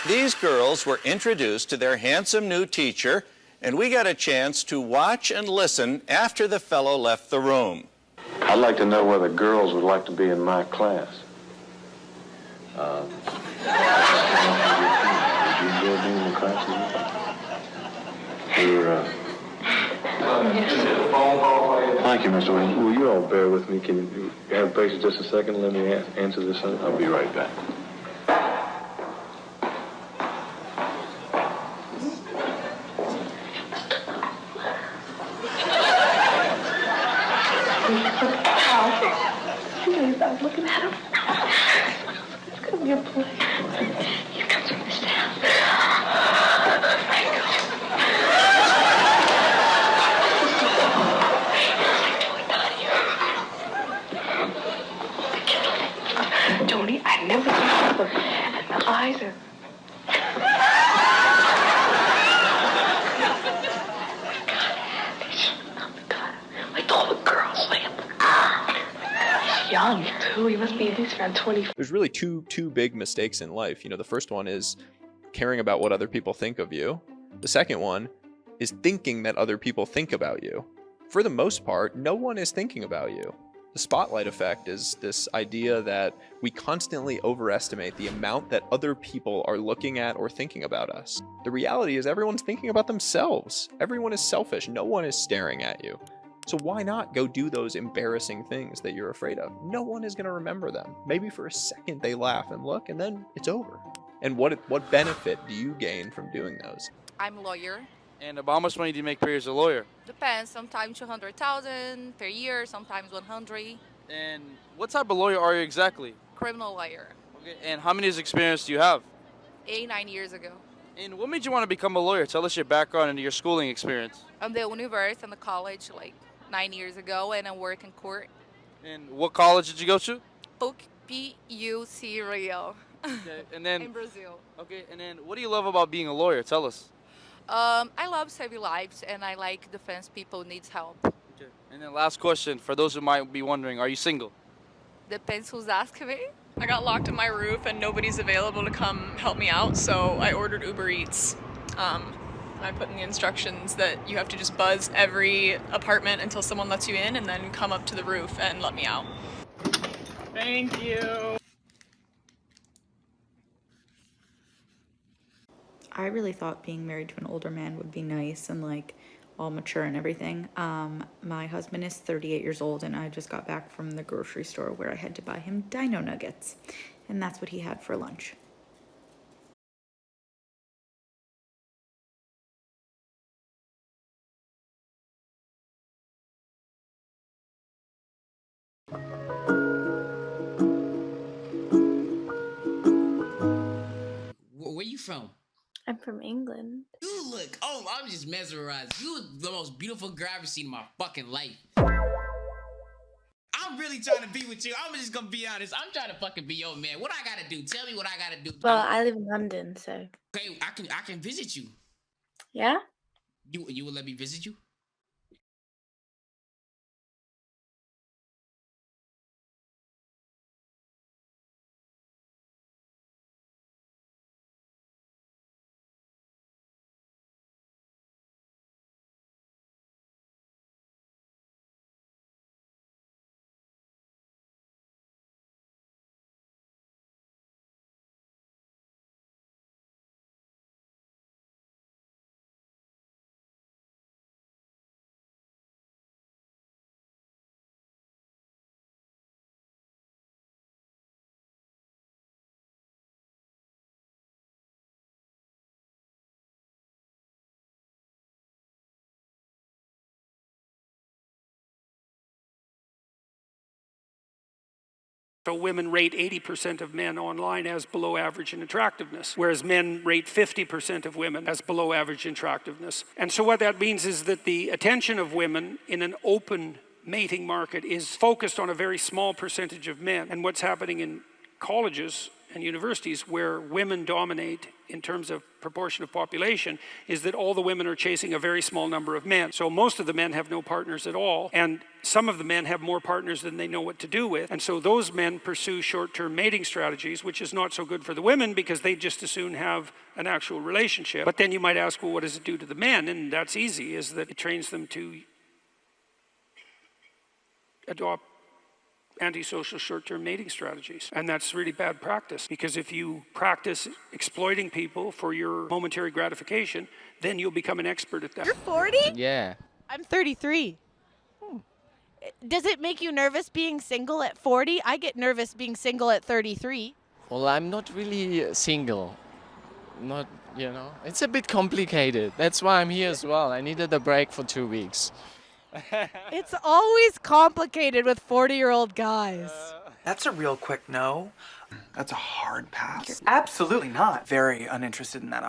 These girls were introduced to their handsome new teacher, and we got a chance to watch and listen after the fellow left the room. I'd like to know whether girls would like to be in my class. Would you enjoy being in the class? Thank you, Mr. Williams. Will you all bear with me? Can you have patience just a second? Let me answer this. I'll be right back. Please, I was looking at him. It's gonna be a play. You can turn this down. Tony, I never saw her, and my eyes are. Young too. He must be at least around 20. There's really two big mistakes in life. You know, the first one is caring about what other people think of you. The second one is thinking that other people think about you. For the most part, no one is thinking about you. The spotlight effect is this idea that we constantly overestimate the amount that other people are looking at or thinking about us. The reality is everyone's thinking about themselves. Everyone is selfish. No one is staring at you. So why not go do those embarrassing things that you're afraid of? No one is going to remember them. Maybe for a second they laugh and look, and then it's over. And what benefit do you gain from doing those? I'm a lawyer. And about how much money do you make per year as a lawyer? Depends. Sometimes 200,000 per year, sometimes 100. And what type of lawyer are you exactly? Criminal lawyer. Okay. And how many years experience do you have? 9 years ago. And what made you want to become a lawyer? Tell us your background and your schooling experience. I'm the university and the college like 9 years ago, and I work in court. And what college did you go to? PUC Rio. Okay, and then in Brazil. Okay, and then what do you love about being a lawyer? Tell us. I love saving lives, and I like defense people needs help. Okay. And then last question, for those who might be wondering, are you single? Depends who's asking me. I got locked in my roof and nobody's available to come help me out, so I ordered Uber Eats. I put in the instructions that you have to just buzz every apartment until someone lets you in and then come up to the roof and let me out. Thank you. I really thought being married to an older man would be nice and like all mature and everything. My husband is 38 years old and I just got back from the grocery store where I had to buy him dino nuggets, and that's what he had for lunch. Where you from? I'm from England. You look, I'm just mesmerized. You the most beautiful girl I've ever seen in my fucking life. I'm really trying to be with you. I'm just gonna be honest. I'm trying to fucking be your man. What I gotta do? Tell me what I gotta do. Well, I live in London, so. Okay, I can visit you. Yeah? You will let me visit you? So women rate 80% of men online as below average in attractiveness, whereas men rate 50% of women as below average in attractiveness. And so what that means is that the attention of women in an open mating market is focused on a very small percentage of men. And what's happening in colleges and universities where women dominate in terms of proportion of population is that all the women are chasing a very small number of men. So most of the men have no partners at all, and some of the men have more partners than they know what to do with. And so those men pursue short-term mating strategies, which is not so good for the women because they just as soon have an actual relationship. But then you might ask, well, what does it do to the men? And that's easy, is that it trains them to adopt antisocial short-term mating strategies. And that's really bad practice, because if you practice exploiting people for your momentary gratification, then you'll become an expert at that. You're 40? Yeah. I'm 33. Does it make you nervous being single at 40? I get nervous being single at 33. Well, I'm not really single. Not, it's a bit complicated. That's why I'm here as well. I needed a break for 2 weeks. It's always complicated with 40-year-old guys. That's a real quick no. That's a hard pass. Absolutely not. Very uninterested in that option.